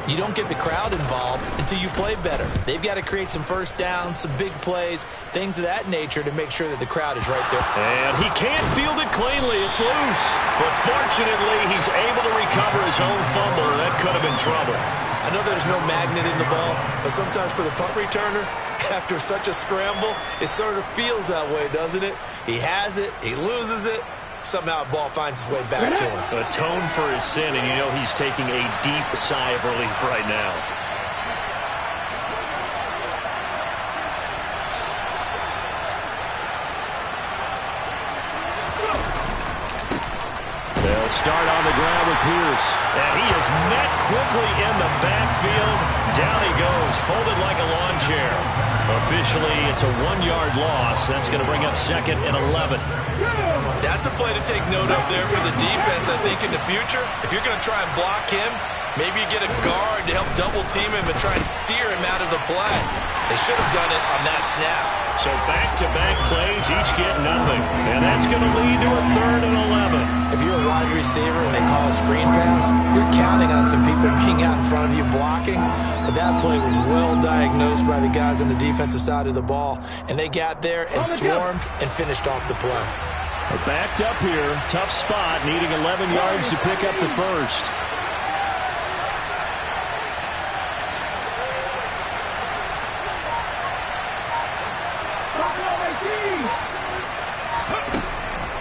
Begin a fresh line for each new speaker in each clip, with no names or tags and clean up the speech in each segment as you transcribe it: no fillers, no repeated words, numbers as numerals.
You don't get the crowd involved until you play better. They've got to create some first downs, some big plays, things of that nature to make sure that the crowd is right there.
And he can't field it cleanly. It's loose. But fortunately, he's able to recover his own fumble. That could have been trouble.
I know there's no magnet in the ball, but sometimes for the punt returner, after such a scramble, it sort of feels that way, doesn't it? He has it, he loses it. Somehow the ball finds its way back to him.
Atone for his sin, and you know he's taking a deep sigh of relief right now. They'll start on the ground with Pierce. And he is met quickly in the backfield. Down he goes, folded like a lawn chair. Officially, it's a 1-yard loss. That's going to bring up 2nd and 11.
That's a play to take note of there for the defense, I think, in the future. If you're going to try and block him, maybe you get a guard to help double-team him and try and steer him out of the play. They should have done it on that snap.
So back-to-back plays, each get nothing. And that's going to lead to a 3rd and 11.
If you're a wide receiver and they call a screen pass, you're counting on some people being out in front of you blocking. But that play was well diagnosed by the guys on the defensive side of the ball. And they got there and swarmed and finished off the play.
We're backed up here. Tough spot, needing 11 yards to pick up the first.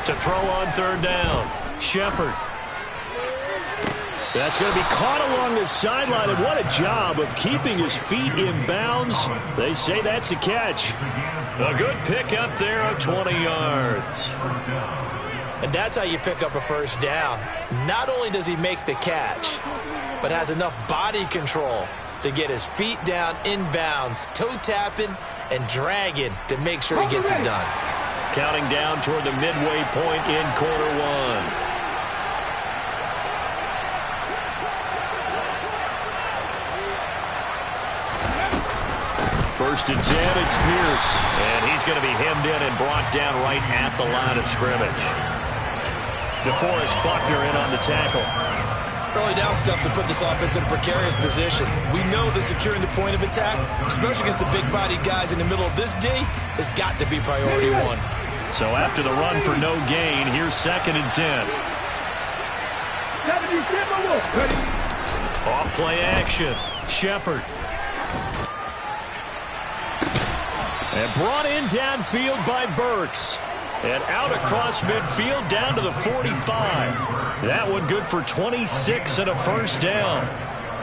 To throw on 3rd down. Shepard. That's going to be caught along the sideline, and what a job of keeping his feet in bounds. They say that's a catch. A good pick up there of 20 yards.
And that's how you pick up a first down. Not only does he make the catch, but has enough body control to get his feet down in bounds, toe tapping and dragging to make sure he gets it done.
Counting down toward the midway point in quarter 1. First and 10, it's Pierce. And he's going to be hemmed in and brought down right at the line of scrimmage. DeForest Buckner in on the tackle.
Early down stuff to put this offense in a precarious position. We know that securing the point of attack, especially against the big-bodied guys in the middle of this D, has got to be priority 1.
So after the run for no gain, here's 2nd and 10. Off play action. Shepard. And brought in downfield by Burks. And out across midfield down to the 45. That one good for 26 and a first down.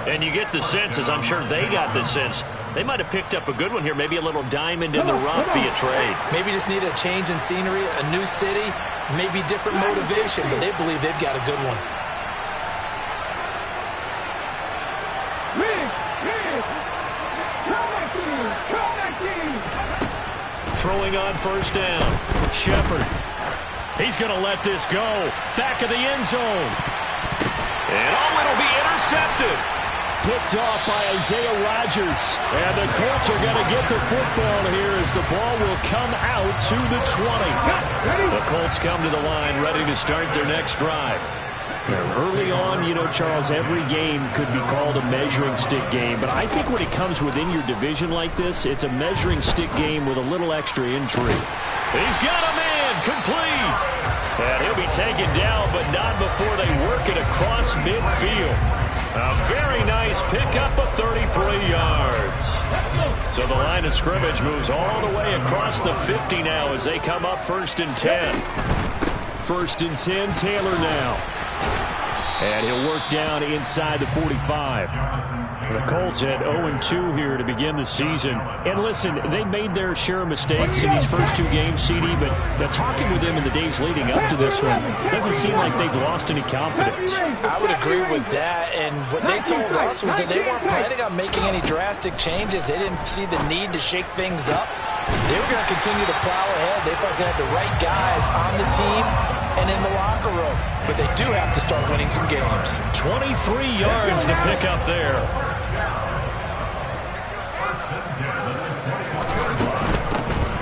And you get the sense, as I'm sure they got the sense, they might have picked up a good one here, maybe a little diamond in the rough via trade.
Maybe just need a change in scenery, a new city, maybe different motivation, but they believe they've got a good one.
Throwing on first down. Shepard. He's going to let this go. Back of the end zone. And it'll be intercepted. Picked off by Isaiah Rodgers. And the Colts are going to get the football here as the ball will come out to the 20. The Colts come to the line ready to start their next drive. Early on, you know, Charles, every game could be called a measuring stick game. But I think when it comes within your division like this, it's a measuring stick game with a little extra intrigue. He's got a man complete. And he'll be taken down, but not before they work it across midfield. A very nice pickup of 33 yards. So the line of scrimmage moves all the way across the 50 now as they come up 1st and 10. 1st and 10, Taylor now. And he'll work down inside the 45. The Colts had 0-2 here to begin the season. And listen, they made their share of mistakes in these first 2 games, CD, but talking with them in the days leading up to this one, doesn't seem like they've lost any confidence.
I would agree with that, and what they told us was that they weren't planning on making any drastic changes. They didn't see the need to shake things up. They were going to continue to plow ahead. They thought they had the right guys on the team and in the locker room. But they do have to start winning some games.
23 yards to pick up there.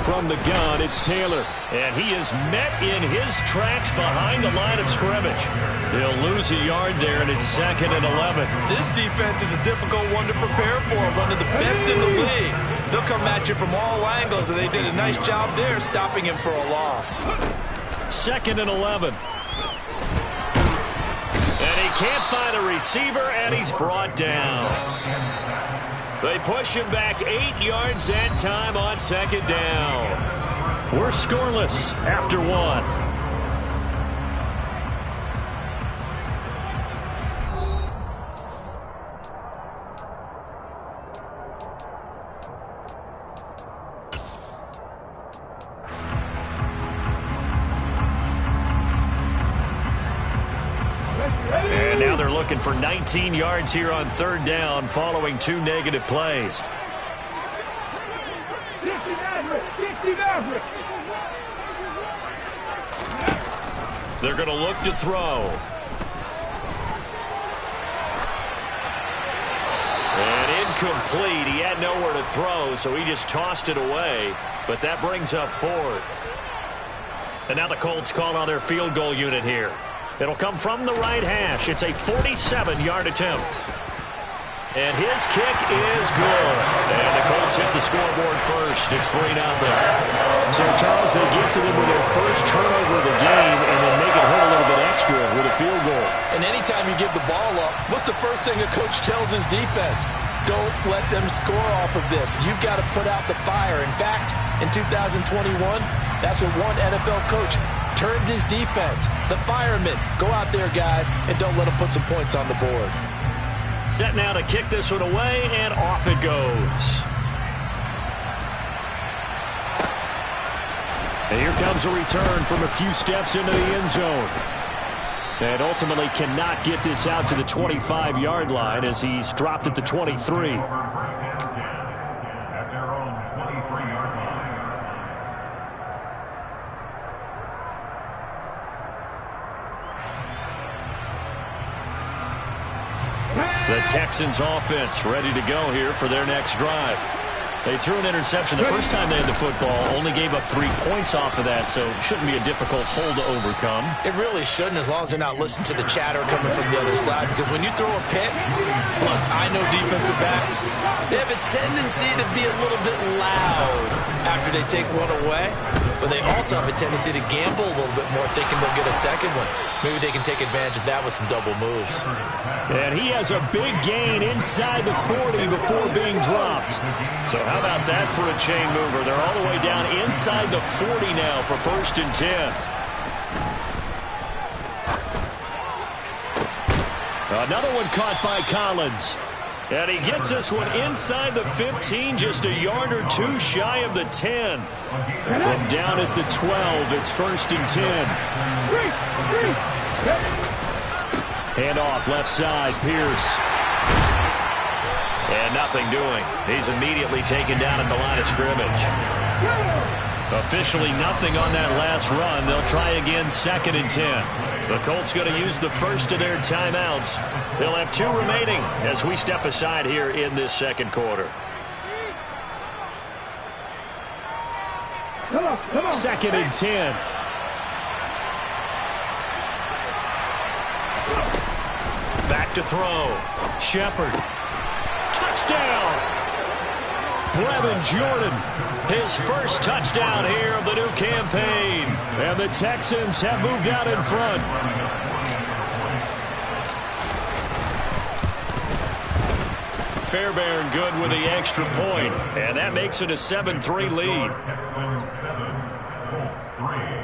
from the gun, it's Taylor. And he is met in his tracks behind the line of scrimmage. They'll lose a yard there, and it's 2nd and 11.
This defense is a difficult one to prepare for, one of the best in the league. They'll come at you from all angles, and they did a nice job there stopping him for a loss.
2nd and 11. And he can't find a receiver, and he's brought down. They push him back 8 yards that time on 2nd down. We're scoreless after 1. And now they're looking for 19 yards here on 3rd down following 2 negative plays. They're going to look to throw. And incomplete. He had nowhere to throw, so he just tossed it away. But that brings up 4th. And now the Colts call on their field goal unit here. It'll come from the right hash. It's a 47-yard attempt. And his kick is good. And the Colts hit the scoreboard first. It's 3-0.
So, Charles, they get to them with their first turnover of the game and then make it hurt a little bit extra with a field goal.
And anytime you give the ball up, what's the first thing a coach tells his defense? Don't let them score off of this. You've got to put out the fire. In fact, in 2021, that's what one NFL coach turned his defense. The firemen. Go out there, guys, and don't let them put some points on the board.
Set now to kick this one away, and off it goes. And here comes a return from a few steps into the end zone. And ultimately cannot get this out to the 25-yard line as he's dropped at the 23. The Texans offense ready to go here for their next drive. They threw an interception the first time they had the football, only gave up 3 points off of that, so it shouldn't be a difficult hole to overcome.
It really shouldn't, as long as they're not listening to the chatter coming from the other side, because when you throw a pick, look, I know defensive backs, they have a tendency to be a little bit loud after they take one away, but they also have a tendency to gamble a little bit more, thinking they'll get a second one. Maybe they can take advantage of that with some double moves.
And he has a big gain inside the 40 before being dropped. So how about that for a chain mover? They're all the way down inside the 40 now for 1st and 10. Another one caught by Collins. And he gets this one inside the 15, just a yard or 2 shy of the 10. From down at the 12, it's 1st and 10. Hand off left side, Pierce. And nothing doing. He's immediately taken down at the line of scrimmage. Officially nothing on that last run. They'll try again 2nd and 10. The Colts going to use the first of their timeouts. They'll have 2 remaining as we step aside here in this 2nd quarter. 2nd and 10. Back to throw. Shepard. Touchdown! Brevin Jordan, his first touchdown here of the new campaign. And the Texans have moved out in front. Fairbairn good with the extra point, and that makes it a 7-3 lead.
Texans 7, Colts 3.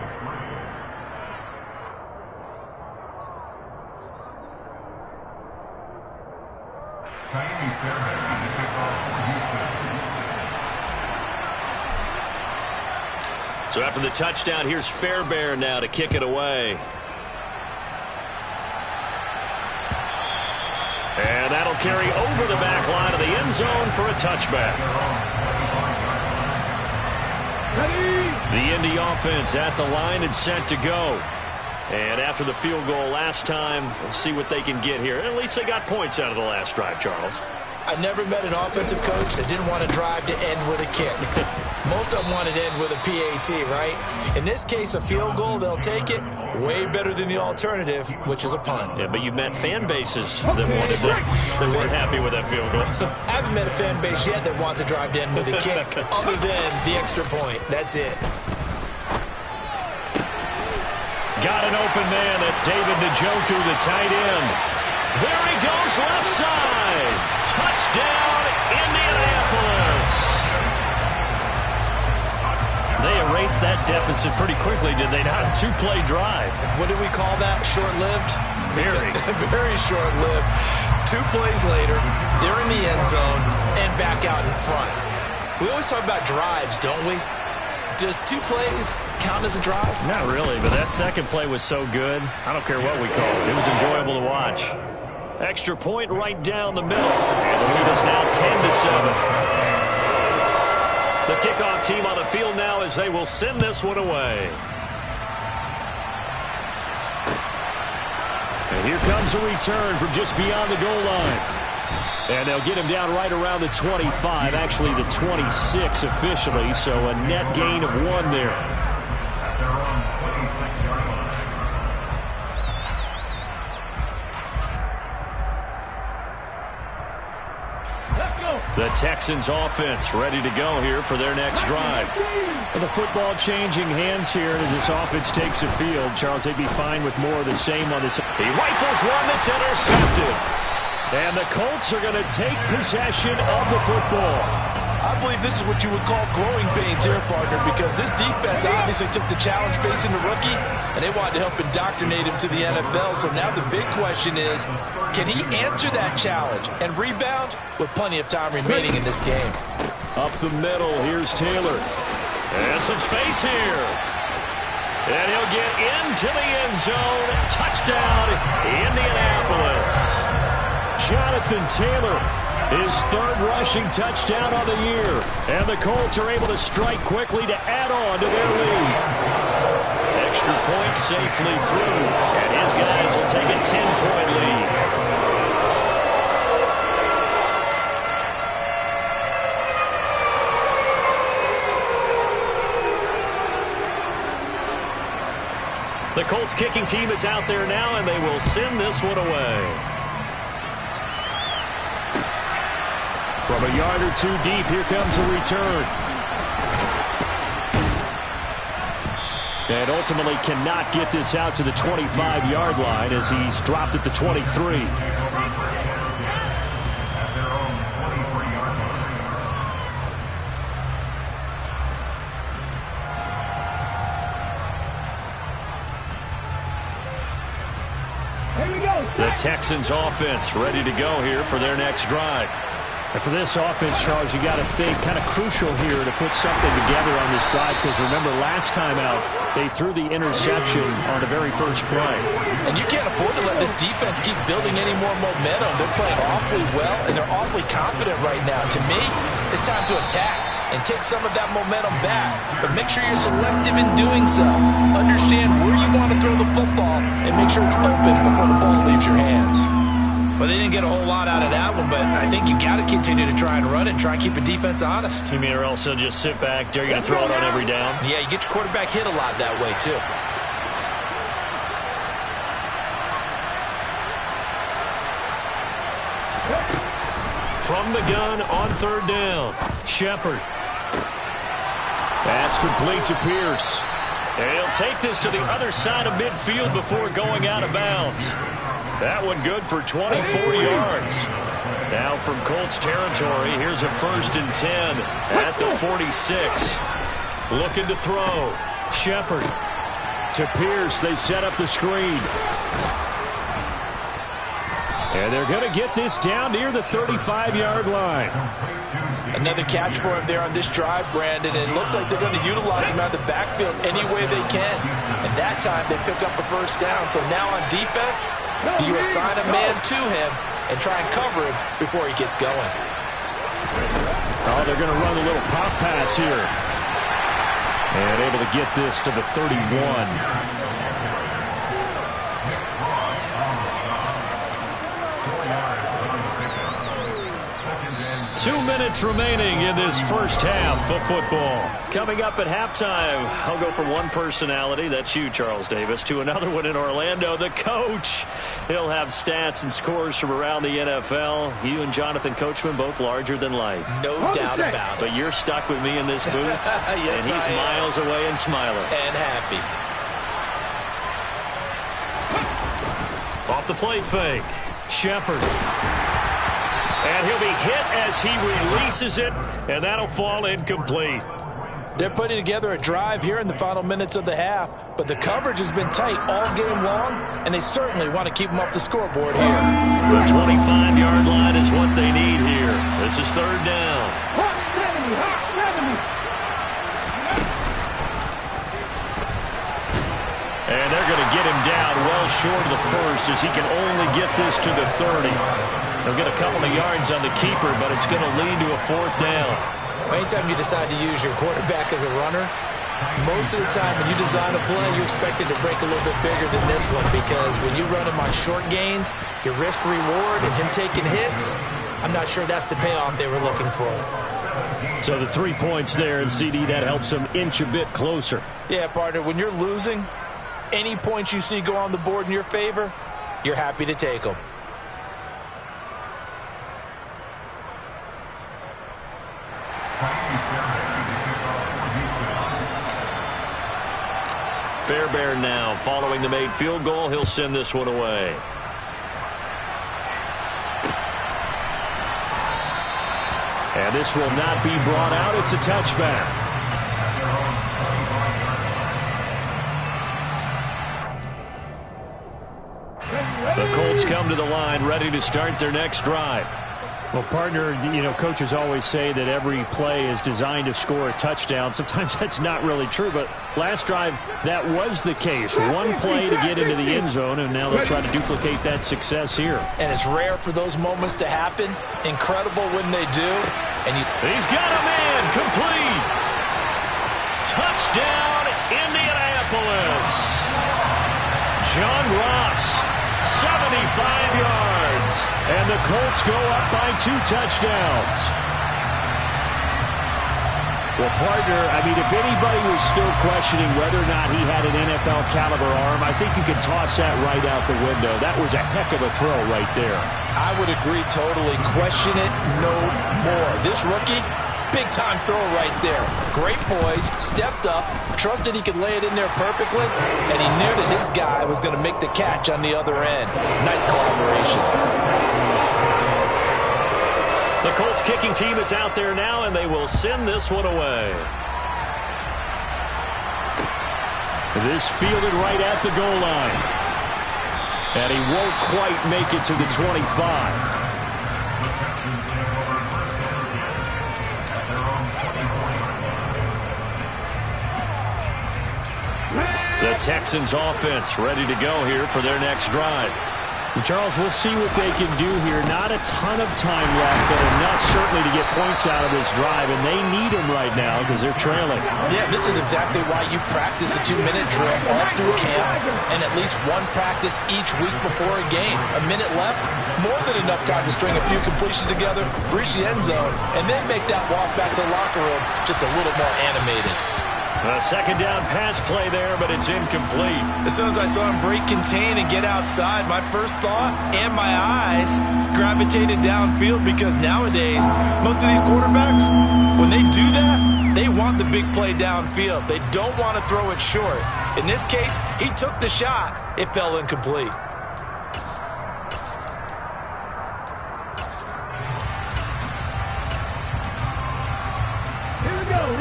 So after the touchdown, here's Fairbairn now to kick it away. And that'll carry over the back line of the end zone for a touchback. The Indy offense at the line and set to go. And after the field goal last time, we'll see what they can get here. At least they got points out of the last drive, Charles.
I never met an offensive coach that didn't want to drive to end with a kick. Most of them wanted to end with a PAT, right? In this case, a field goal, they'll take it. Way better than the alternative, which is a punt.
Yeah, but you've met fan bases that wanted that weren't happy with that field goal.
I haven't met a fan base yet that wants to drive to end with a kick, other than the extra point. That's it.
Got an open man. That's David Njoku, the tight end. There he goes, left side. Touchdown, Indianapolis. They erased that deficit pretty quickly, did they not? A two-play drive.
What did we call that? Short-lived?
Very.
Very short-lived. 2 plays later, they're in the end zone and back out in front. We always talk about drives, don't we? Does 2 plays count as a drive?
Not really, but that second play was so good. I don't care what we call it. It was enjoyable to watch. Extra point right down the middle. And the lead is now 10-7. The kickoff team on the field now as they will send this one away. And here comes a return from just beyond the goal line. And they'll get him down right around the 25, actually the 26 officially, so a net gain of 1 there.
At their own 26-yard line.
The Texans offense ready to go here for their next drive.
And the football changing hands here as this offense takes the field. Charles, they'd be fine with more of the same on this.
He rifles one that's intercepted. And the Colts are going to take possession of the football.
I believe this is what you would call growing pains here, partner, because this defense obviously took the challenge facing the rookie, and they wanted to help indoctrinate him to the NFL. So now the big question is, can he answer that challenge and rebound with plenty of time remaining in this game?
Up the middle, here's Taylor. And some space here. And he'll get into the end zone. Touchdown, Indianapolis. Jonathan Taylor, his 3rd rushing touchdown on the year. And the Colts are able to strike quickly to add on to their lead. Extra point safely through. And his guys will take a 10-point lead. The Colts kicking team is out there now, and they will send this one away.
From a yard or 2 deep, here comes a return. And ultimately cannot get this out to the 25-yard line as he's dropped at the 23.
The Texans offense ready to go here for their next drive.
And for this offense, Charles, you got to think kind of crucial here to put something together on this drive, because remember last time out, they threw the interception on the very first play.
And you can't afford to let this defense keep building any more momentum. They're playing awfully well, and they're awfully confident right now. To me, it's time to attack and take some of that momentum back. But make sure you're selective in doing so. Understand where you want to throw the football and make sure it's open before the ball leaves your hands. Well, they didn't get a whole lot out of that one, but I think you got to continue to try and run it and try and keep the defense honest.
You mean or else they'll just sit back, they're going to throw it on every down?
Yeah, you get your quarterback hit a lot that way, too.
From the gun on 3rd down, Shepard.
That's complete to Pierce.
And he'll take this to the other side of midfield before going out of bounds. That one good for 24 yards. Now from Colts territory, here's a 1st and 10 at the 46. Looking to throw. Shepard.
To Pierce, they set up the screen. And they're going to get this down near the 35-yard line.
Another catch for him there on this drive, Brandon. And it looks like they're going to utilize him out of the backfield any way they can. And that time they pick up a 1st down. So now on defense, you assign a man to him and try and cover him before he gets going.
Oh, they're going to run a little pop pass here. And able to get this to the 31.
2 minutes remaining in this first half of football.
Coming up at halftime, I'll go from one personality, that's you, Charles Davis, to another one in Orlando, the coach. He'll have stats and scores from around the NFL. You and Jonathan Coachman both larger than life.
No doubt about it.
But you're stuck with me in this booth,
yes,
and he's miles away and smiling.
And happy.
Off the play fake. Shepard. And he'll be hit as he releases it, and that'll fall incomplete.
They're putting together a drive here in the final minutes of the half, but the coverage has been tight all game long, and they certainly want to keep them off the scoreboard here.
The 25-yard line is what they need here. This is third down. And they're going to get him down well short of the first as he can only get this to the 30. They'll get a couple of yards on the keeper, but it's going to lead to a fourth down.
Anytime you decide to use your quarterback as a runner, most of the time when you design a play, you're expected to break a little bit bigger than this one, because when you run him on short gains, your risk-reward and him taking hits, I'm not sure that's the payoff they were looking for.
So the 3 points there, and CD, that helps them inch a bit closer.
Yeah, partner, when you're losing, any points you see go on the board in your favor, you're happy to take them.
Fairbairn now following the made field goal. He'll send this one away.
And this will not be brought out. It's a touchback.
The Colts come to the line ready to start their next drive.
Well, partner, you know, coaches always say that every play is designed to score a touchdown. Sometimes that's not really true, but last drive, that was the case. One play to get into the end zone, and now they'll try to duplicate that success here.
And it's rare for those moments to happen. Incredible when they do. And
he's got a man complete. Touchdown, Indianapolis. John Ross. 75 yards. And the Colts go up by 2 touchdowns.
Well, partner, I mean, if anybody was still questioning whether or not he had an NFL caliber arm, I think you could toss that right out the window. That was a heck of a throw right there.
I would agree totally. Question it no more. This rookie, big-time throw right there. Great poise, stepped up, trusted he could lay it in there perfectly, and he knew that his guy was going to make the catch on the other end. Nice collaboration.
The Colts kicking team is out there now, and they will send this one away.
This fielded right at the goal line. And he won't quite make it to the 25.
The Texans offense ready to go here for their next drive.
Charles, we'll see what they can do here. Not a ton of time left, but enough certainly to get points out of this drive, and they need them right now because they're trailing.
Yeah, this is exactly why you practice a 2-minute drill all through camp and at least one practice each week before a game. A minute left, more than enough time to string a few completions together, reach the end zone, and then make that walk back to the locker room just a little more animated.
A second down pass play there, but it's incomplete.
As soon as I saw him break contain and get outside, my first thought and my eyes gravitated downfield, because nowadays, most of these quarterbacks, when they do that, they want the big play downfield. They don't want to throw it short. In this case, he took the shot. It fell incomplete.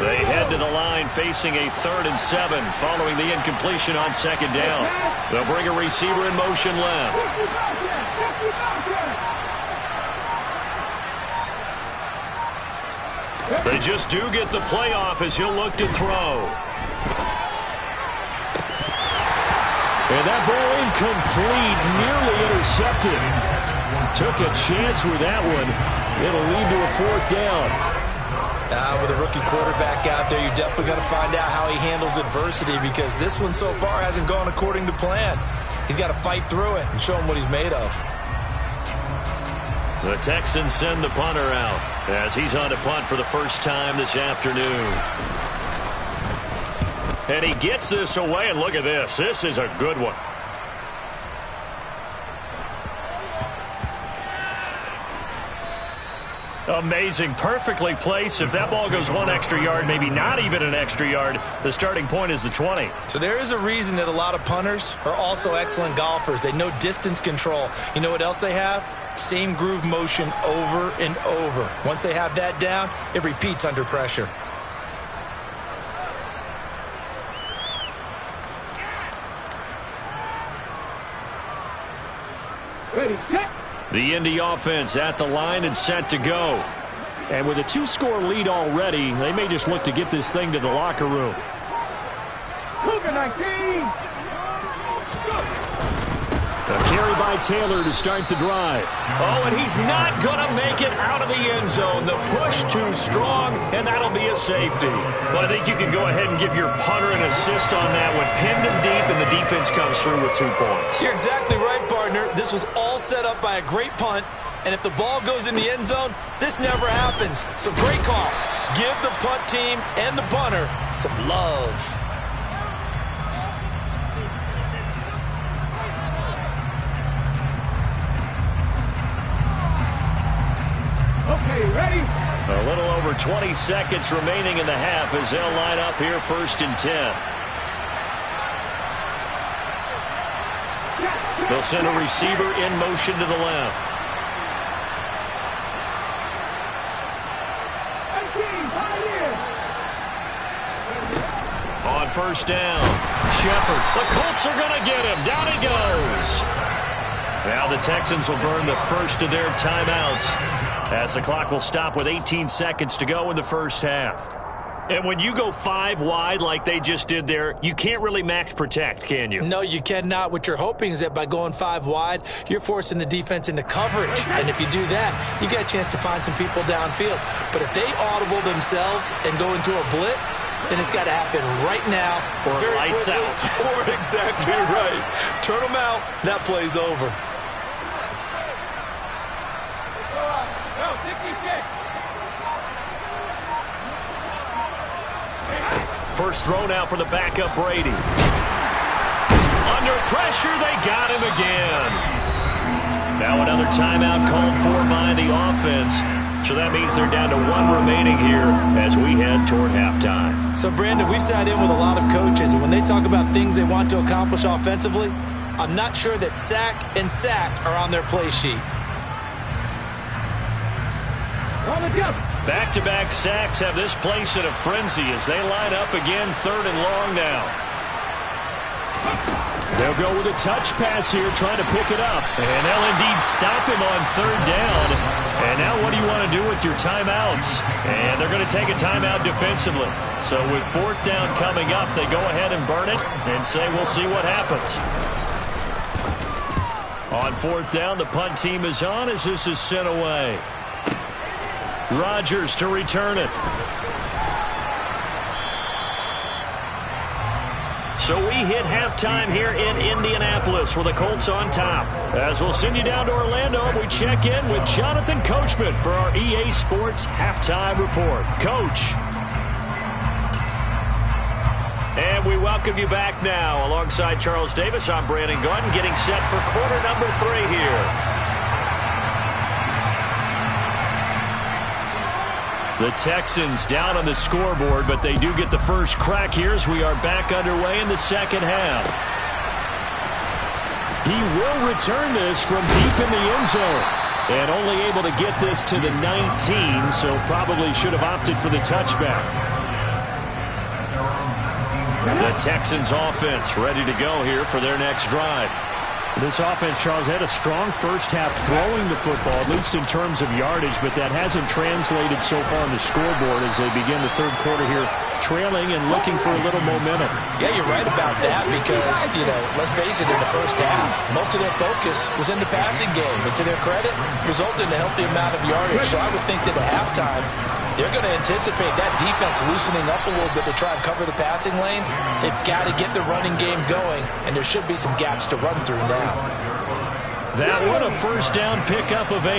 They head to the line facing a 3rd and 7 following the incompletion on second down. They'll bring a receiver in motion left. They just do get the playoff as he'll look to throw.
And that ball incomplete, nearly intercepted. Took a chance with that one. It'll lead to a 4th down.
With a rookie quarterback out there, you're definitely going to find out how he handles adversity, because this one so far hasn't gone according to plan. He's got to fight through it and show him what he's made of.
The Texans send the punter out as he's on to punt for the first time this afternoon. And he gets this away, and look at this. This is a good one. Amazing. Perfectly placed. If that ball goes one extra yard, maybe not even an extra yard, the starting point is the 20.
So there is a reason that a lot of punters are also excellent golfers. They know distance control. You know what else they have? Same groove motion over and over. Once they have that down, it repeats under pressure.
Ready, set.
The Indy offense at the line and set to go. And with a 2-score lead already, they may just look to get this thing to the locker room.
Cougar 19.
A carry by Taylor to start the drive.
Oh, and he's not going to make it out of the end zone. The push too strong, and that'll be a safety. Well, I think you can go ahead and give your punter an assist on that one. Pinned him deep, and the defense comes through with 2 points.
You're exactly right, partner. This was all set up by a great punt, and if the ball goes in the end zone, this never happens. So great call. Give the punt team and the punter some love.
Okay, ready?
A little over 20 seconds remaining in the half as they'll line up here 1st and 10. They'll send a receiver in motion to the left. On 1st down, Shepard. The Colts are going to get him. Down he goes. Now the Texans will burn the first of their timeouts as the clock will stop with 18 seconds to go in the first half. And when you go 5 wide like they just did there, you can't really max protect, can you?
No, you cannot. What you're hoping is that by going 5 wide, you're forcing the defense into coverage. And if you do that, you get a chance to find some people downfield. But if they audible themselves and go into a blitz, then it's got to happen right now.
Or lights
quickly,
out.
Or exactly right. Turn them out. That play's over.
First throw now for the backup Brady. Under pressure, they got him again. Now another timeout called for by the offense. So that means they're down to 1 remaining here as we head toward halftime.
So, Brandon, we sat in with a lot of coaches, and when they talk about things they want to accomplish offensively, I'm not sure that sack and sack are on their play sheet.
On the jump.
Back-to-back sacks have this place in a frenzy as they line up again 3rd and long now.
They'll go with a touch pass here, trying to pick it up.
And they'll indeed stop him on 3rd down. And now what do you want to do with your timeouts? And they're going to take a timeout defensively. So with 4th down coming up, they go ahead and burn it and say we'll see what happens. On 4th down, the punt team is on as this is sent away. Rodgers to return it. So we hit halftime here in Indianapolis with the Colts on top. As we'll send you down to Orlando, we check in with Jonathan Coachman for our EA Sports Halftime Report. Coach. And we welcome you back now. Alongside Charles Davis, I'm Brandon Gunn, getting set for quarter number 3 here. The Texans down on the scoreboard, but they do get the first crack here as we are back underway in the second half.
He will return this from deep in the end zone. And only able to get this to the 19, so probably should have opted for the touchback.
The Texans offense ready to go here for their next drive.
This offense, Charles, had a strong first half throwing the football, at least in terms of yardage, but that hasn't translated so far on the scoreboard as they begin the 3rd quarter here, trailing and looking for a little momentum.
Yeah, you're right about that because, let's face it, in the first half, most of their focus was in the passing game. And to their credit, resulted in a healthy amount of yardage. So I would think that at halftime, they're going to anticipate that defense loosening up a little bit to try and cover the passing lanes. They've got to get the running game going, and there should be some gaps to run through now.
That one a first down pickup of 8.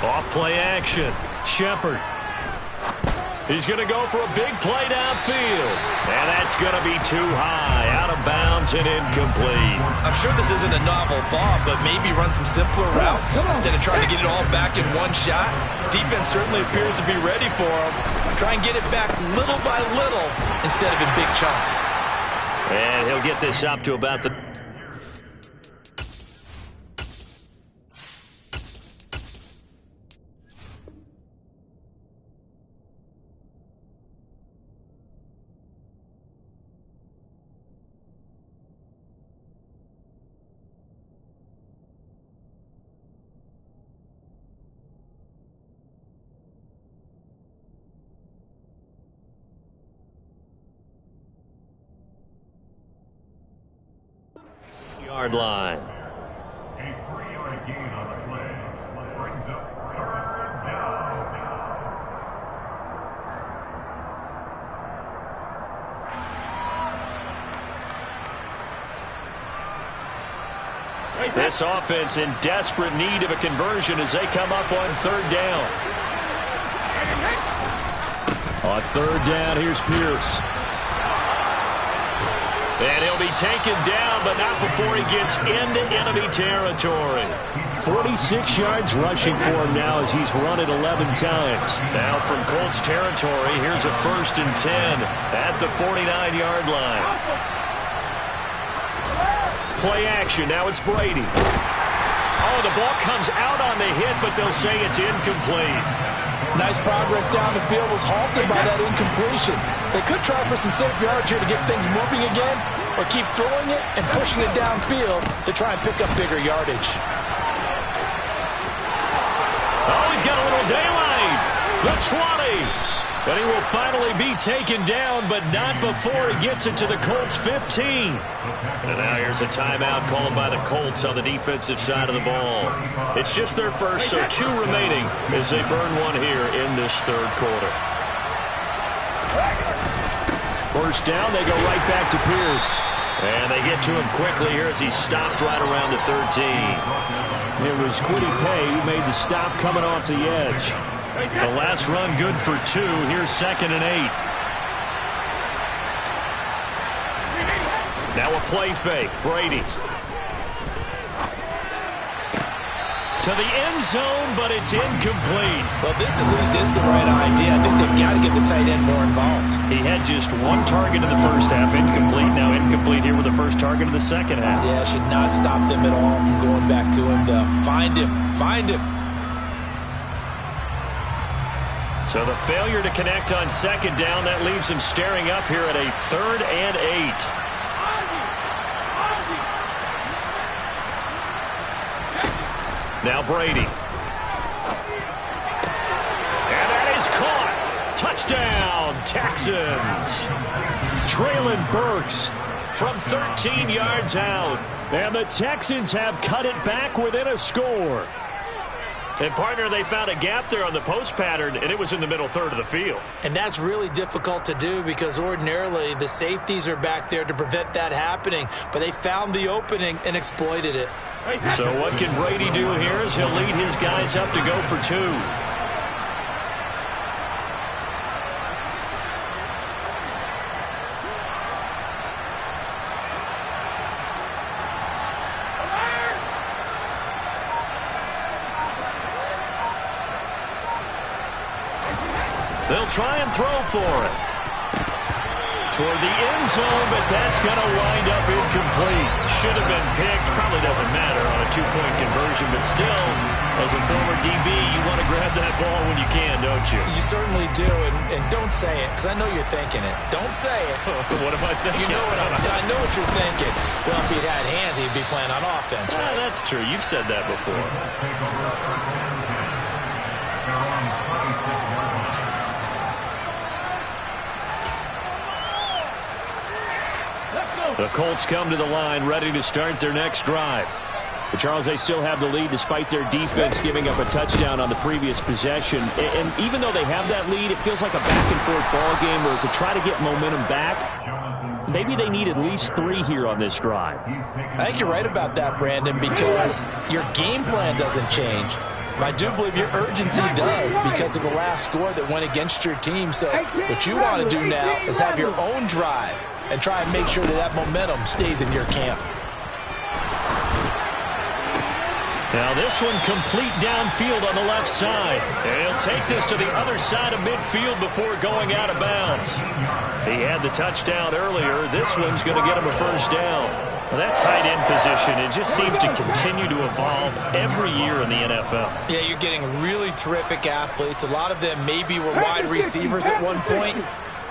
Off play action. Shepard. He's going to go for a big play downfield. And that's going to be too high. Out of bounds and incomplete.
I'm sure this isn't a novel thought, but maybe run some simpler routes instead of trying to get it all back in one shot. Defense certainly appears to be ready for him. Try and get it back little by little instead of in big chunks.
And he'll get this up to about the... yard line.
A 3-yard gain on the play brings up 3rd down.
This offense in desperate need of a conversion as they come up on 3rd down.
On 3rd down, here's Pierce.
And he'll be taken down, but not before he gets into enemy territory.
46 yards rushing for him now as he's run it 11 times.
Now from Colts territory, here's a 1st and 10 at the 49-yard line. Play action. Now it's Brady. Oh, the ball comes out on the hit, but they'll say it's incomplete.
Nice progress down the field was halted by that incompletion. They could try for some safe yards here to get things moving again, or keep throwing it and pushing it downfield to try and pick up bigger yardage.
Oh, he's got a little daylight. The 20. And he will finally be taken down, but not before he gets it to the Colts 15. And now here's a timeout called by the Colts on the defensive side of the ball. It's just their first, so 2 remaining as they burn one here in this 3rd quarter.
1st down, they go right back to Pierce.
And they get to him quickly here as he stopped right around the 13.
It was Quiddy Pay who made the stop coming off the edge.
The last run good for 2. Here's 2nd and 8. Now a play fake. Brady. To the end zone, but it's incomplete.
Well, this at least is the right idea. I think they've got to get the tight end more involved.
He had just 1 target in the first half. Incomplete. Now incomplete here with the first target of the second half.
Yeah, should not stop them at all from going back to him. Find him. Find him.
So the failure to connect on 2nd down, that leaves him staring up here at a 3rd and 8. Now Brady. And that is caught. Touchdown, Texans.
Traylon Burks
From 13 yards out.
And the Texans have cut it back within a score.
And, partner, they found a gap there on the post pattern, and it was in the middle 3rd of the field.
And that's really difficult to do because ordinarily the safeties are back there to prevent that happening. But they found the opening and exploited it.
So what can Brady do here as he'll lead his guys up to go for 2. They'll try and throw for it. Toward the end zone, but that's going to wind up incomplete. Should have been picked. Probably doesn't matter on a 2-point conversion, but still, as a former DB, you want to grab that ball when you can, don't you?
You certainly do, and don't say it, because I know you're thinking it. Don't say it.
What am I thinking?
You know I know what you're thinking. Well, if he'd had hands, he'd be playing on offense, right?
That's true. You've said that before.
Take over 3rd and 10. They're on 26-yard line.
The Colts come to the line ready to start their next drive.
But Charles, they still have the lead despite their defense giving up a touchdown on the previous possession. And even though they have that lead, it feels like a back-and-forth ball game where to try to get momentum back, maybe they need at least 3 here on this drive.
I think you're right about that, Brandon, because your game plan doesn't change. I do believe your urgency does because of the last score that went against your team. So what you want to do now is have your own drive and try and make sure that that momentum stays in your camp.
Now this one complete downfield on the left side. And he'll take this to the other side of midfield before going out of bounds. He had the touchdown earlier. This one's going to get him a first down. Well, that tight end position, it just seems to continue to evolve every year in the NFL.
Yeah, you're getting really terrific athletes. A lot of them maybe were wide receivers at one point.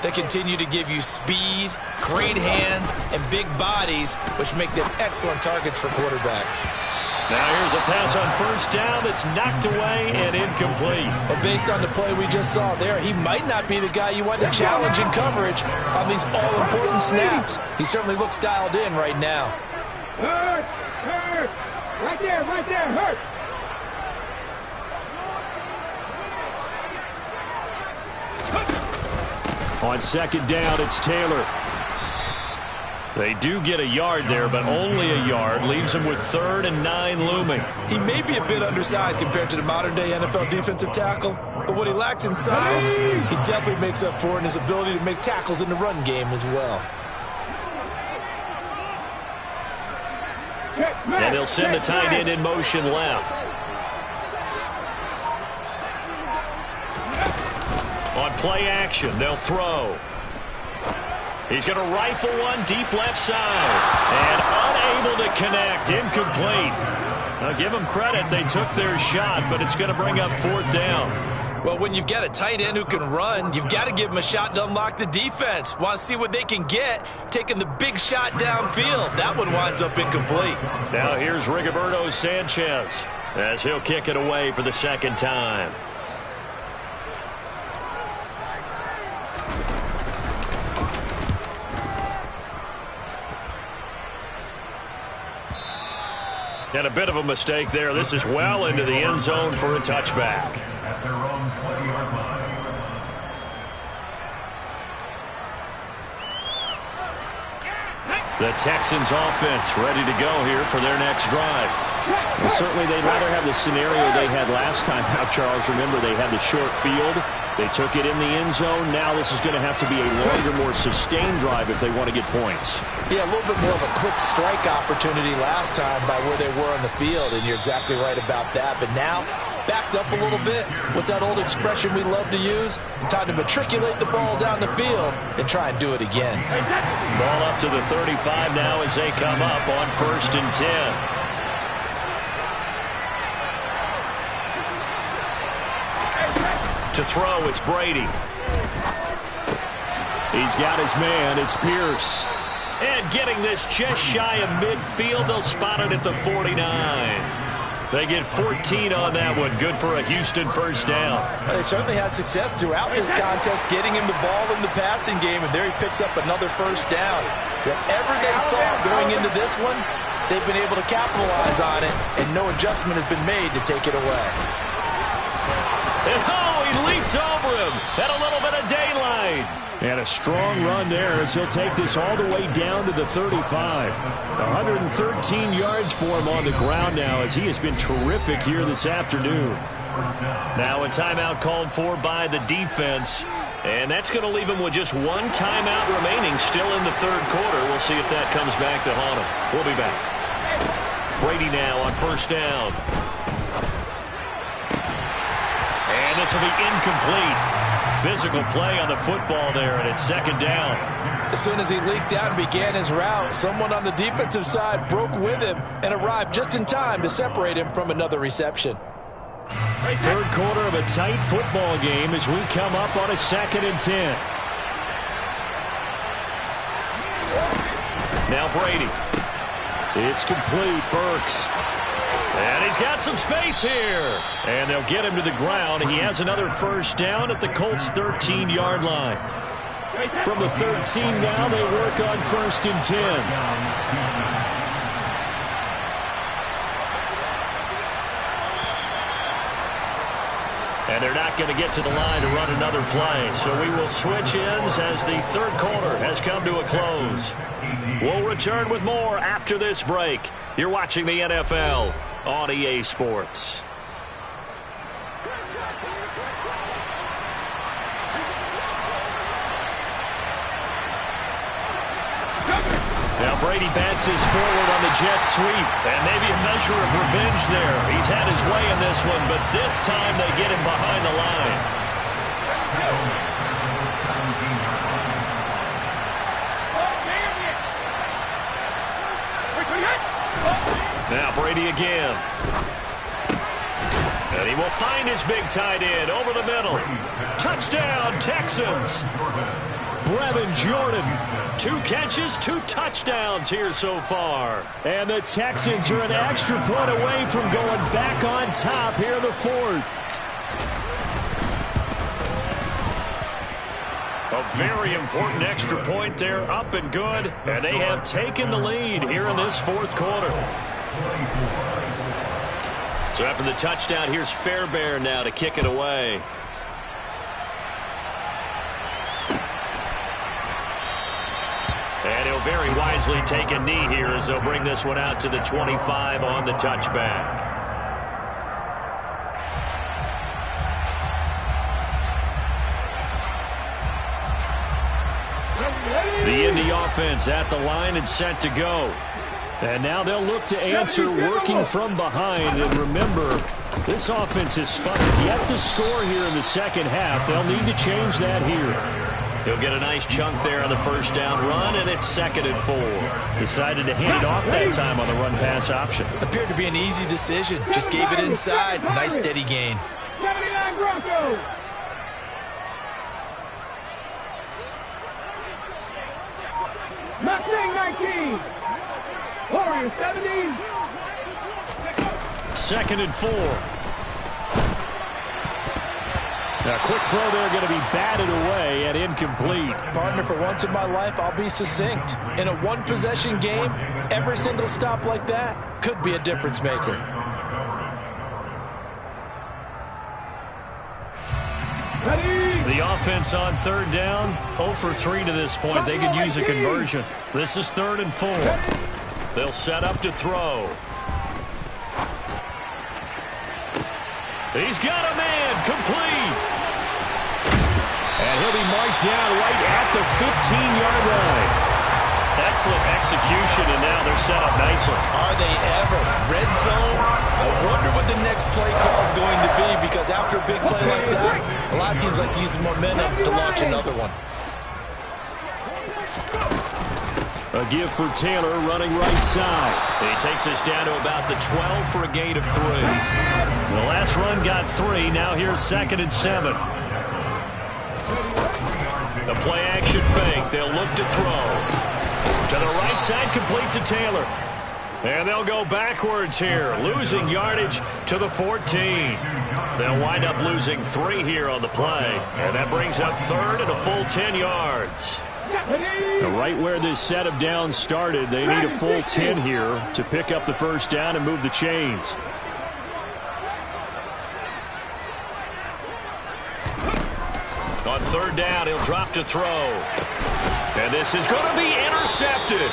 They continue to give you speed, great hands, and big bodies, which make them excellent targets for quarterbacks.
Now here's a pass on first down that's knocked away and incomplete.
But based on the play we just saw there, he might not be the guy you want to challenge in coverage on these all-important snaps. He certainly looks dialed in right now.
Hurt! Hurt! Right there, hurt!
On second down, it's Taylor.
They do get a yard there, but only a yard. Leaves them with 3rd and 9 looming.
He may be a bit undersized compared to the modern-day NFL defensive tackle, but what he lacks in size, he definitely makes up for in his ability to make tackles in the run game as well.
And they'll send the tight end in motion left. On play action, they'll throw. He's going to rifle one deep left side. And unable to connect. Incomplete. Now give them credit. They took their shot, but it's going to bring up 4th down.
Well, when you've got a tight end who can run, you've got to give him a shot to unlock the defense. Want to see what they can get, taking the big shot downfield. That one winds up incomplete.
Now here's Rigoberto Sanchez as he'll kick it away for the 2nd time. And a bit of a mistake there. This is well into the end zone for a touchback.
At their own 20-yard line.
The Texans offense ready to go here for their next drive.
Well, certainly they'd rather have the scenario they had last time out, Charles. Remember, they had the short field. They took it in the end zone. Now this is going to have to be a longer, more sustained drive if they want to get points.
Yeah, a little bit more of a quick strike opportunity last time by where they were on the field, and you're exactly right about that. But now, backed up a little bit. What's that old expression we love to use? Time to matriculate the ball down the field and try and do it again.
Ball up to the 35 now as they come up on 1st and 10. To throw, it's Brady.
He's got his man. It's Pierce.
And getting this just shy of midfield, they'll spot it at the 49. They get 14 on that one. Good for a Houston first down.
They certainly had success throughout this contest, getting him the ball in the passing game, and there he picks up another first down. Whatever they saw going into this one, they've been able to capitalize on it, and no adjustment has been made to take it away.
And he leaped over him. Had a little bit of daylight.
And a strong run there as he'll take this all the way down to the 35. 113 yards for him on the ground now as he has been terrific here this afternoon.
Now a timeout called for by the defense. And that's going to leave him with just one timeout remaining still in the 3rd quarter. We'll see if that comes back to haunt him. We'll be back. Brady now on first down. And this will be incomplete. Physical play on the football there, and it's 2nd down.
As soon as he leaked out and began his route, someone on the defensive side broke with him and arrived just in time to separate him from another reception.
3rd quarter of a tight football game as we come up on a 2nd and 10.
Now Brady.
It's complete. Burks.
And he's got some space here. And they'll get him to the ground. He has another first down at the Colts' 13-yard line.
From the 13 now, they work on 1st and 10.
And they're not going to get to the line to run another play. So we will switch ends as the third quarter has come to a close. We'll return with more after this break. You're watching the NFL on EA Sports. Now Brady bounces forward on the jet sweep, and maybe a measure of revenge there. He's had his way in this one, but this time they get him behind the line. Now Brady again. And he will find his big tight end over the middle. Touchdown, Texans. Brevin Jordan, 2 catches, 2 touchdowns here so far.
And the Texans are an extra point away from going back on top here in the fourth.
A very important extra point there, up and good. And they have taken the lead here in this fourth quarter. So after the touchdown, here's Fairbairn now to kick it away. And he'll very wisely take a knee here as they'll bring this one out to the 25 on the touchback. The Indy offense at the line and set to go. And now they'll look to answer working from behind. And remember, this offense has spun yet to score here in the second half. They'll need to change that here. He'll get a nice chunk there on the first down run, and it's 2nd and 4.
Decided to hand it off that time on the run-pass option.
Appeared to be an easy decision. Just gave it inside. Nice steady gain.
79 Broncos. Mustang 19. Warriors 70.
2nd and 4.
Now, quick throw there, going to be batted away and incomplete.
Partner, for once in my life, I'll be succinct. In a one-possession game, every single stop like that could be a difference maker.
The offense on 3rd down, 0 for 3 to this point. They could use a conversion. This is 3rd and 4. They'll set up to throw. He's got a man, complete.
And he'll be marked down right at the 15-yard line.
Excellent execution, and now they're set up nicely.
Are they ever? Red zone? I wonder what the next play call is going to be, because after a big play like that, a lot of teams like to use the momentum to launch another one.
A give for Taylor running right side.
He takes us down to about the 12 for a gain of 3.
The last run got 3. Now here's 2nd and 7.
The play-action fake. They'll look to throw. To the right side, complete to Taylor. And they'll go backwards here, losing yardage to the 14. They'll wind up losing 3 here on the play. And that brings up 3rd and a full 10 yards.
Right where this set of downs started, they need a full 10 here to pick up the first down and move the chains.
On 3rd down, he'll drop to throw. And this is going to be intercepted.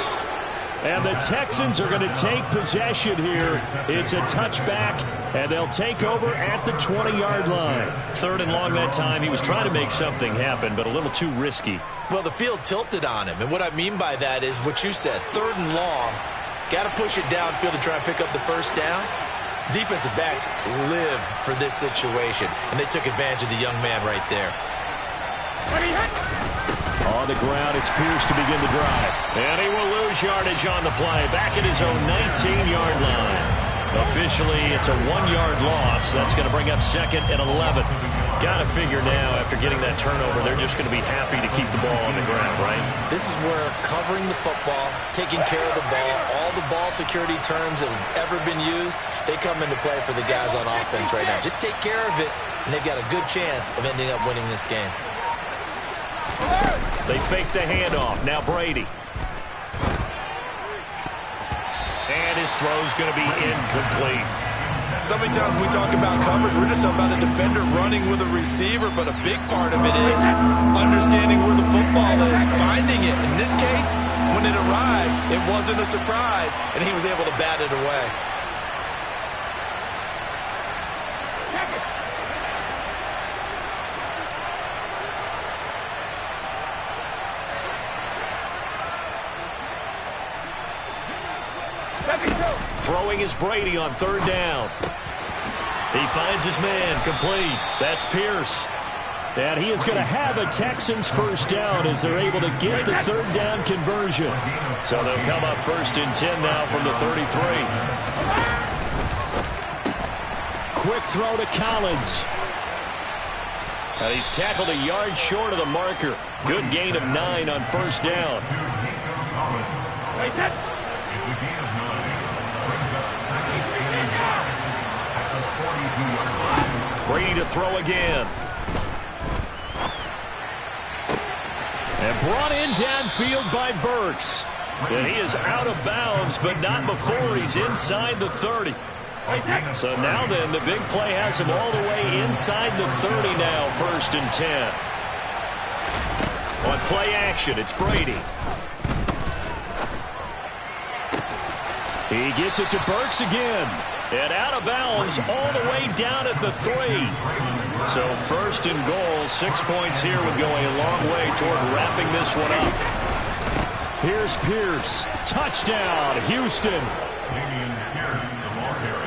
And the Texans are going to take possession here. It's a touchback, and they'll take over at the 20-yard line.
3rd and long that time. He was trying to make something happen, but a little too risky.
Well, the field tilted on him, and what I mean by that is what you said, 3rd and long. Got to push it downfield to try and pick up the first down. Defensive backs live for this situation, and they took advantage of the young man right there.
On the ground, it's Pierce to begin the drive.
And he will lose yardage on the play, back at his own 19-yard line. Officially, it's a 1-yard loss. That's going to bring up 2nd and 11. Got to figure now, after getting that turnover, they're just going to be happy to keep the ball on the ground, right?
This is where covering the football, taking care of the ball, all the ball security terms that have ever been used, they come into play for the guys on offense right now. Just take care of it, and they've got a good chance of ending up winning this game.
They fake the handoff. Now Brady. And his throw's going to be incomplete.
So many times when we talk about coverage, we're just about a defender running with a receiver, but a big part of it is understanding where the football is, finding it. In this case, when it arrived, it wasn't a surprise, and he was able to bat it away.
Throwing is Brady on third down. He finds his man, complete. That's Pierce.
And he is going to have a Texans first down as they're able to get the third down conversion.
So they'll come up 1st and 10 now from the 33.
Quick throw to Collins.
And he's tackled a yard short of the marker. Good gain of 9 on first down.
It's a gain of 9. Brings up 2nd and 9 at the 42-yard line.
Brady to throw again.
And brought in downfield by Burks.
And he is out of bounds, but not before he's inside the 30. So now then, the big play has him all the way inside the 30 now, 1st and 10. On play action, it's Brady.
He gets it to Burks again.
And out of bounds all the way down at the 3. So 1st and goal, 6 points here would go a long way toward wrapping this one up.
Here's Pierce. Touchdown, Houston.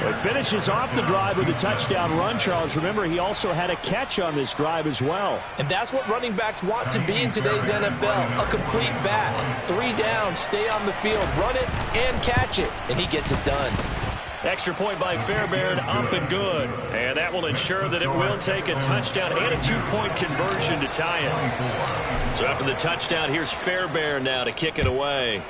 It finishes off the drive with a touchdown run, Charles. Remember, he also had a catch on this drive as well.
And that's what running backs want to be in today's NFL, a complete back. 3 downs, stay on the field, run it, and catch it. And he gets it done.
Extra point by Fairbairn, up and good. And that will ensure that it will take a touchdown and a 2-point conversion to tie it. So after the touchdown, here's Fairbairn now to kick it away.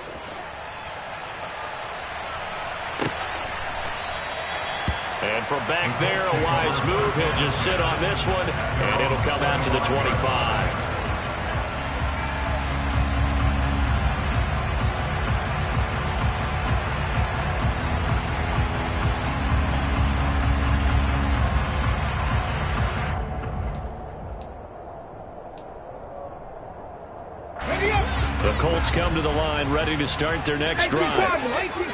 And from back there, a wise move. He'll just sit on this one, and it'll come out to the 25. The Colts come to the line, ready to start their next drive.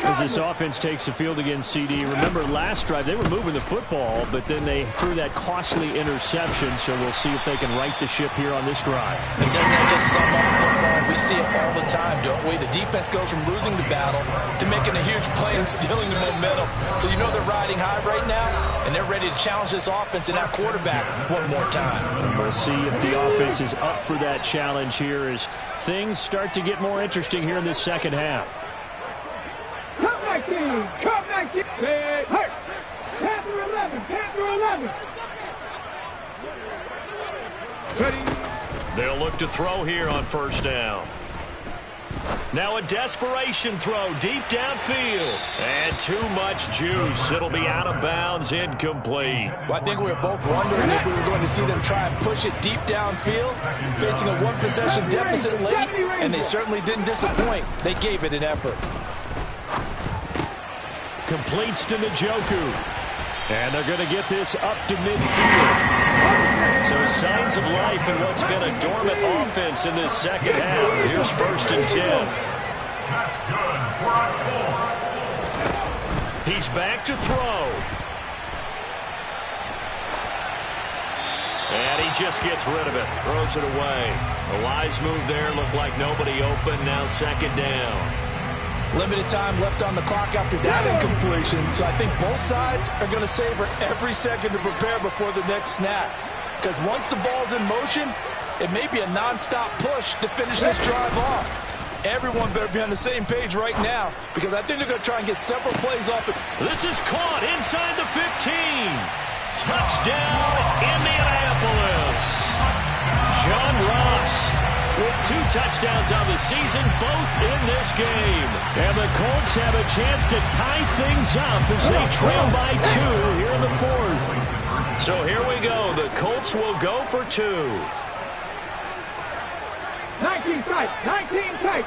As this offense takes the field against CD, remember last drive they were moving the football, but then they threw that costly interception, so we'll see if they can right the ship here on this drive.
And doesn't that just sum up football? We see it all the time, don't we? The defense goes from losing the battle to making a huge play and stealing the momentum. So you know they're riding high right now, and they're ready to challenge this offense and that quarterback one more time.
And we'll see if the offense is up for that challenge here as things start to get more interesting here in this second half.
Come 19, come 19. Hey, Panther 11, Panther 11. Ready.
They'll look to throw here on first down. Now a desperation throw deep downfield. And too much juice. It'll be out of bounds, incomplete.
Well, I think we were both wondering if we were going to see them try and push it deep downfield, facing a one-possession deficit late, and they certainly didn't disappoint. They gave it an effort.
Completes to Njoku. And they're going to get this up to midfield. So signs of life in what's been a dormant offense in this second half. Here's 1st and 10.
That's good for a Colts.
He's back to throw. And he just gets rid of it. Throws it away. A wise move there. Looked like nobody open. Now 2nd down.
Limited time left on the clock after that incompletion, so I think both sides are going to savor every second to prepare before the next snap. Because once the ball's in motion, it may be a nonstop push to finish this drive off. Everyone better be on the same page right now, because I think they're going to try and get several plays off it.
This is caught inside the 15. Touchdown, Indianapolis. John Ross with 2 touchdowns on the season, both in this game.
And the Colts have a chance to tie things up as they trail by 2 here in the 4th.
So here we go. The Colts will go for 2.
19 tight, 19 tight.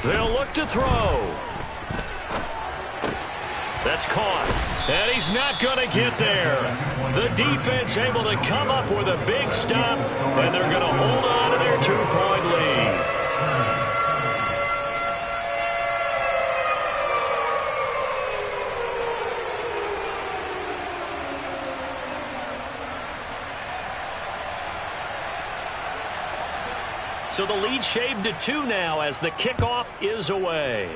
They'll look to throw. That's caught. And he's not going to get there. The defense able to come up with a big stop, and they're going to hold on to their 2-point lead. So the lead shaved to 2 now as the kickoff is away.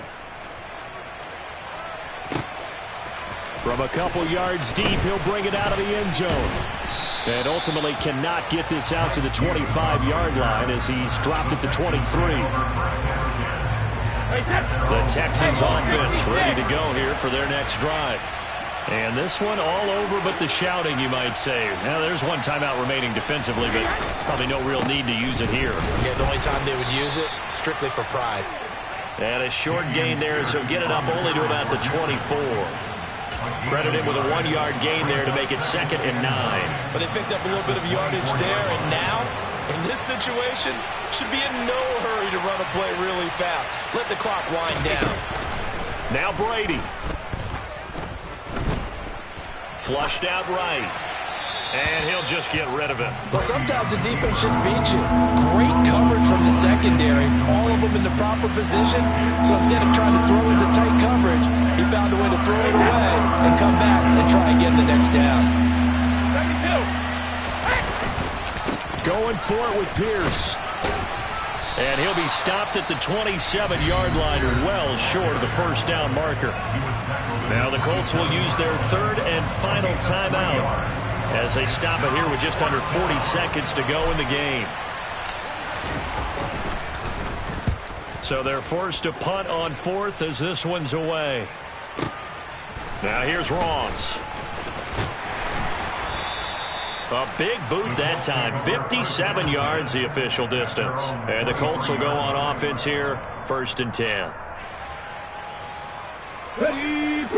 From a couple yards deep, he'll bring it out of the end zone. And ultimately cannot get this out to the 25-yard line as he's dropped it to 23. The Texans offense ready to go here for their next drive. And this one all over but the shouting, you might say. Now, there's one timeout remaining defensively, but probably no real need to use it here.
Yeah, the only time they would use it, strictly for pride.
And a short gain there as he'll get it up only to about the 24. Credit him with a 1-yard gain there to make it 2nd and 9.
But they picked up a little bit of yardage there, and now, in this situation, should be in no hurry to run a play really fast. Let the clock wind down.
Now Brady. Flushed out right. And he'll just get rid of it.
Well, sometimes the defense just beats you. Great coverage from the secondary. All of them in the proper position. So instead of trying to throw into tight coverage, he found a way to throw it away and come back and try again the next down.
Going for it with Pierce.
And he'll be stopped at the 27-yard line, well short of the first down marker. Now the Colts will use their 3rd and final timeout as they stop it here with just under 40 seconds to go in the game. So they're forced to punt on 4th as this one's away. Now here's Ross. A big boot that time. 57 yards the official distance. And the Colts will go on offense here. 1st and 10.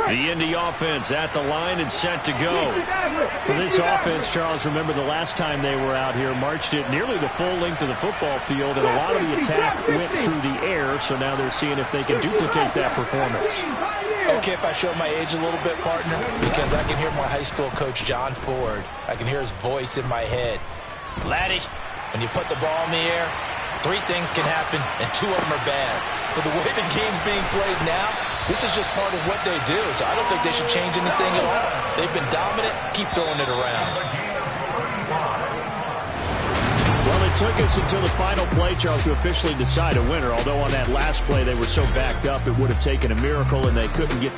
The Indy offense at the line and set to go.
For this offense, Charles, remember the last time they were out here, marched it nearly the full length of the football field, and a lot of the attack went through the air, so now they're seeing if they can duplicate that performance.
Okay, if I show my age a little bit, partner, because I can hear my high school coach, John Ford. I can hear his voice in my head. Laddie, when you put the ball in the air, 3 things can happen, and 2 of them are bad. But the way the game's being played now, this is just part of what they do, so I don't think they should change anything at all. They've been dominant. Keep throwing it around.
Well, it took us until the final play, Charles, to officially decide a winner, although on that last play they were so backed up it would have taken a miracle and they couldn't get